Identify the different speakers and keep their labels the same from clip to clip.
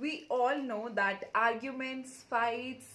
Speaker 1: We all know that arguments, fights,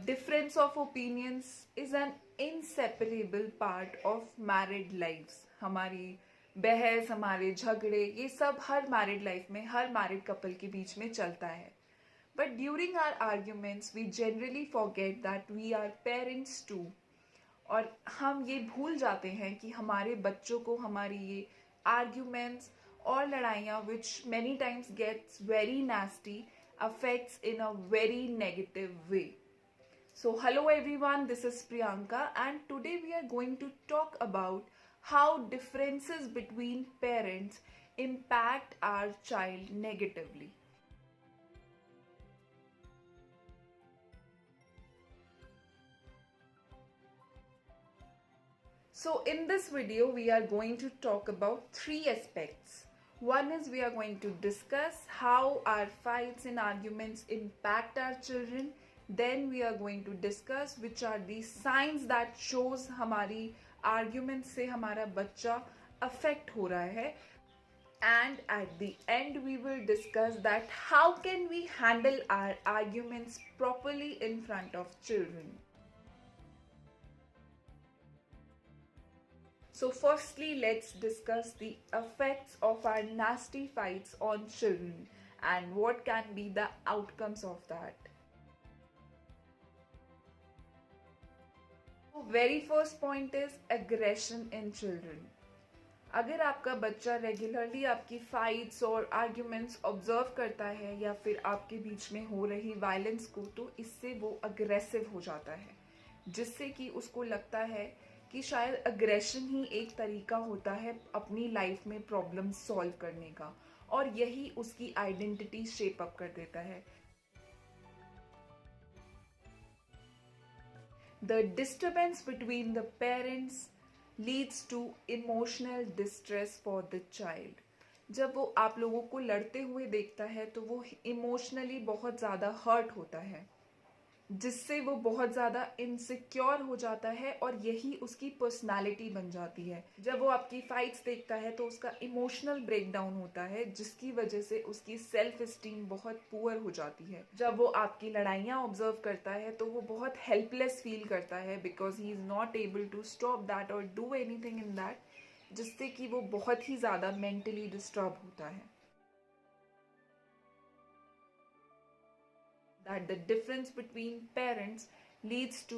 Speaker 1: difference of opinions is an inseparable part of married lives. हमारी बहस, हमारे झगड़े, ये सब हर मैरिड लाइफ में, हर मैरिड कपल के बीच में चलता है. But during our arguments, we generally forget that we are parents too. और हम ये भूल जाते हैं कि हमारे बच्चों को हमारी ये आर्ग्यूमेंट्स और लड़ाइयाँ which many times gets very nasty affects in a very negative way. So hello everyone, this is Priyanka and today we are going to talk about how differences between parents impact our child negatively. So in this video, we are going to talk about three aspects. One is we are going to discuss how our fights and arguments impact our children. Then we are going to discuss which are the signs that shows हमारी arguments से हमारा बच्चा affect हो रहा है. And at the end, we will discuss that how can we handle our arguments properly in front of children. So firstly, let's discuss the effects of our nasty fights on children and what can be the outcomes of that. So very first point is aggression in children. अगर आपका बच्चा regularly आपकी fights और arguments observe करता है या फिर आपके बीच में हो रही वायलेंस को, तो इससे वो अग्रेसिव हो जाता है, जिससे कि उसको लगता है कि शायद अग्रेशन ही एक तरीका होता है अपनी लाइफ में प्रॉब्लम सॉल्व करने का, और यही उसकी आइडेंटिटी शेप अप कर देता है. The disturbance between the parents leads to emotional distress for the child. जब वो आप लोगों को लड़ते हुए देखता है तो वो इमोशनली बहुत ज़्यादा हर्ट होता है, जिससे वो बहुत ज़्यादा इनसिक्योर हो जाता है और यही उसकी पर्सनालिटी बन जाती है. जब वो आपकी फाइट्स देखता है तो उसका इमोशनल ब्रेकडाउन होता है, जिसकी वजह से उसकी सेल्फ एस्टीम बहुत पुअर हो जाती है. जब वो आपकी लड़ाइयाँ ऑब्जर्व करता है तो वो बहुत हेल्पलेस फील करता है because he is not able to stop that or do anything in that, जिससे कि वो बहुत ही ज़्यादा मेंटली डिस्टर्ब होता है. That the difference between parents leads to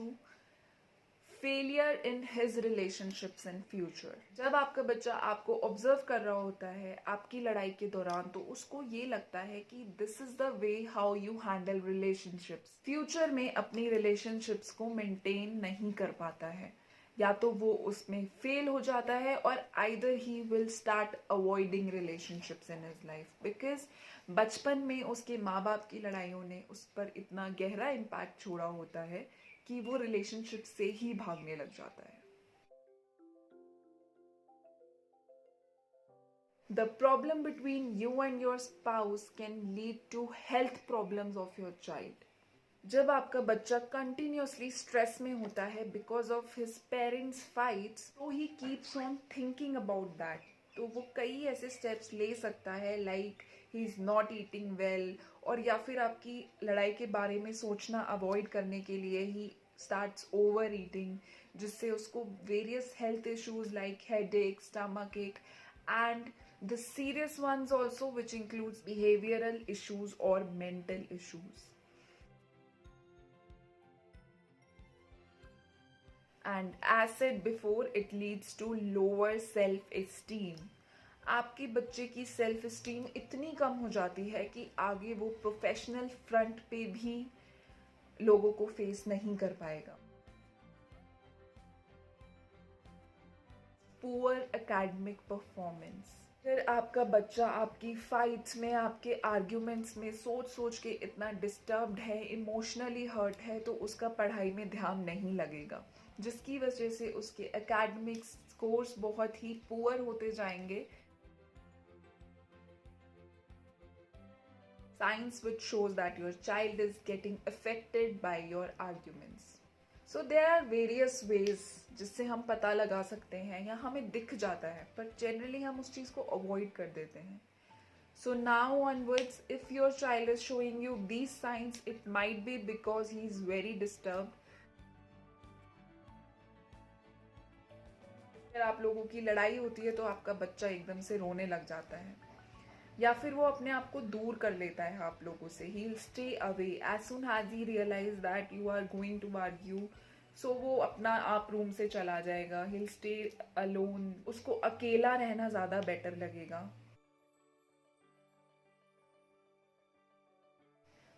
Speaker 1: failure in his relationships in future. जब आपका बच्चा आपको ऑब्जर्व कर रहा होता है आपकी लड़ाई के दौरान, तो उसको ये लगता है कि this is the way how you handle relationships. Future में अपनी रिलेशनशिप्स को मेंटेन नहीं कर पाता है, या तो वो उसमें फेल हो जाता है और either he will start avoiding relationships in his life, because बचपन में उसके माँ बाप की लड़ाइयों ने उस पर इतना गहरा इम्पैक्ट छोड़ा होता है कि वो रिलेशनशिप से ही भागने लग जाता है. The problem between you and your spouse can lead to health problems of your child. जब आपका बच्चा कंटिन्यूसली स्ट्रेस में होता है because of his parents fights, तो he keeps on thinking about that. तो वो कई ऐसे स्टेप्स ले सकता है like he is not eating well, और या फिर आपकी लड़ाई के बारे में सोचना अवॉइड करने के लिए ही स्टार्ट्स ओवर ईटिंग, जिससे उसको various health issues like headache, stomach ache and the serious ones also which includes behavioural issues और mental issues. And as said before, it leads to lower self-esteem. आपके बच्चे की self esteem इतनी कम हो जाती है कि आगे वो प्रोफेशनल फ्रंट पे भी लोगों को फेस नहीं कर पाएगा. Poor academic performance. फिर आपका बच्चा आपकी फाइट्स में, आपके आर्ग्यूमेंट्स में सोच सोच के इतना डिस्टर्ब्ड है, इमोशनली हर्ट है, तो उसका पढ़ाई में ध्यान नहीं लगेगा, जिसकी वजह से उसके एकेडमिक स्कोर्स बहुत ही पुअर होते जाएंगे. Signs which shows that your child is getting affected by your arguments. So there are various ways जिससे हम पता लगा सकते हैं या हमें दिख जाता है, पर जनरली हम उस चीज़ को अवॉइड कर देते हैं. So now onwards, if your child is showing you these signs, it might be because he is very disturbed. अगर आप लोगों की लड़ाई होती है तो आपका बच्चा एकदम से रोने लग जाता है, या फिर वो अपने आप को दूर कर लेता है आप लोगों से. He will stay away as soon has he realize that you are going to argue. So वो अपना आप रूम से चला जाएगा. He will stay alone. उसको अकेला रहना ज़्यादा बेटर लगेगा.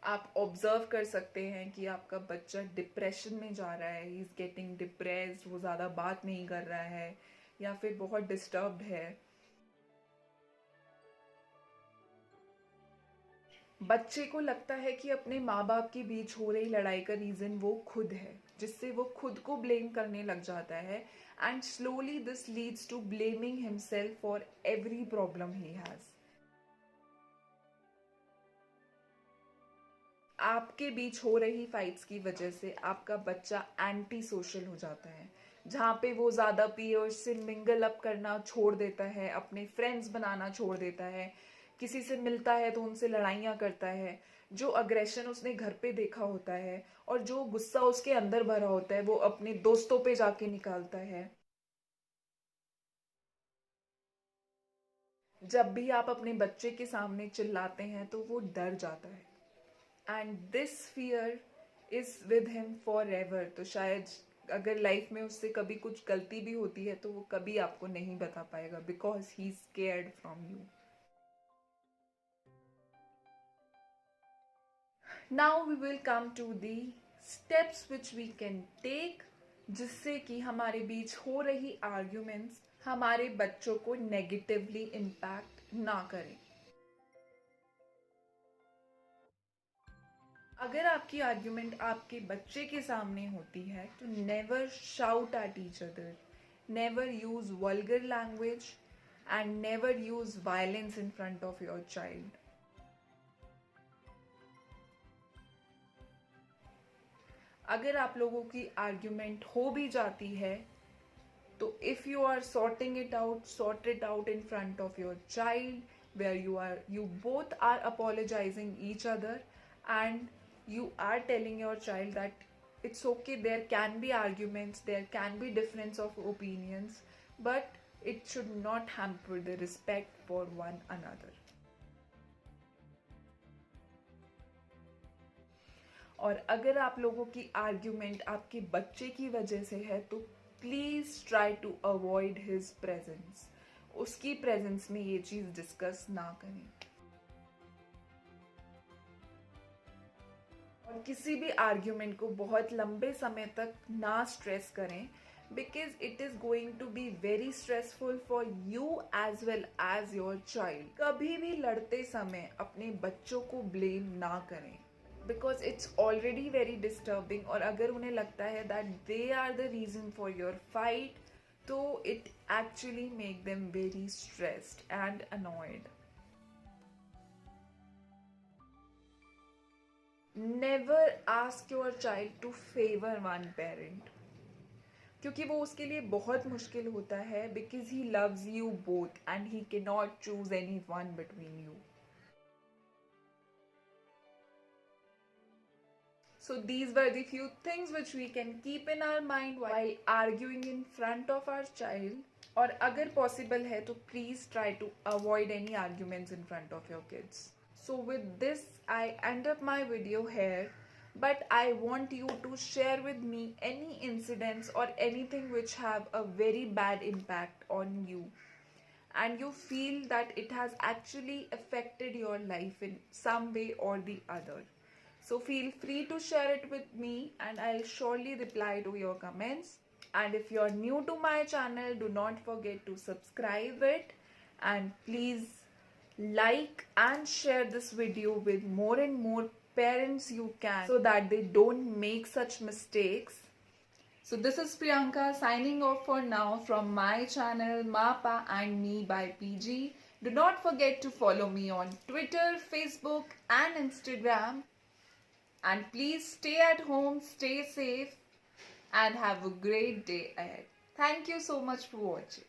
Speaker 1: आप ऑब्जर्व कर सकते हैं कि आपका बच्चा डिप्रेशन में जा रहा है. He is getting depressed. वो ज़्यादा बात नहीं कर रहा है या फिर बहुत डिस्टर्ब्ड है. बच्चे को लगता है कि अपने माँ बाप के बीच हो रही लड़ाई का रीज़न वो खुद है, जिससे वो खुद को ब्लेम करने लग जाता है. And slowly this leads to blaming himself for every problem he has. आपके बीच हो रही फाइट्स की वजह से आपका बच्चा एंटी सोशल हो जाता है, जहाँ पे वो ज़्यादा पीयर्स से मिंगल अप करना छोड़ देता है, अपने फ्रेंड्स बनाना छोड़ देता है. किसी से मिलता है तो उनसे लड़ाइयाँ करता है. जो अग्रेशन उसने घर पे देखा होता है और जो गुस्सा उसके अंदर भरा होता है वो अपने दोस्तों पे जाके निकालता है. जब भी आप अपने बच्चे के सामने चिल्लाते हैं तो वो डर जाता है. And this fear is with him for ever. तो शायद अगर लाइफ में उससे कभी कुछ गलती भी होती है तो वो कभी आपको नहीं बता पाएगा, because he is scared from you. Now we will come to the steps which we can take, जिससे कि हमारे बीच हो रही आर्ग्यूमेंट्स हमारे बच्चों को नेगेटिवली इम्पैक्ट ना करें. अगर आपकी आर्ग्यूमेंट आपके बच्चे के सामने होती है तो never shout at each other, never use vulgar language and never use violence in front of your child. अगर आप लोगों की आर्ग्यूमेंट हो भी जाती है तो if you are sorting it out, sort it out in front of your child, where you both are apologizing each other, and you are telling your child that it's okay, there can be arguments, there can be difference of opinions, but it should not hamper the respect for one another. और अगर आप लोगों की argument आपके बच्चे की वजह से है तो please try to avoid his presence. उसकी प्रेजेंस में ये चीज डिस्कस ना करें. और किसी भी आर्ग्यूमेंट को बहुत लंबे समय तक ना स्ट्रेस करें, because it is going to be very stressful for you as well as your child. कभी भी लड़ते समय अपने बच्चों को ब्लेम ना करें, because it's already very disturbing. और अगर उन्हें लगता है that they are the reason for your fight, तो it actually make them very stressed and annoyed. Never ask your child to favor one parent, क्योंकि वो उसके लिए बहुत मुश्किल होता है, because he loves you both and he cannot choose anyone between you. So these were the few things which we can keep in our mind while arguing in front of our child. और अगर possible है तो please try to avoid any arguments in front of your kids. So with this I end up my video here, but I want you to share with me any incidents or anything which have a very bad impact on you and you feel that it has actually affected your life in some way or the other. So feel free to share it with me and I'll surely reply to your comments. And if you're new to my channel, do not forget to subscribe it, and please like and share this video with more and more parents you can, so that they don't make such mistakes. So this is Priyanka signing off for now from my channel Mapa and Me by PG. Do not forget to follow me on Twitter, Facebook and Instagram. And please stay at home, stay safe, and have a great day ahead. Thank you so much for watching.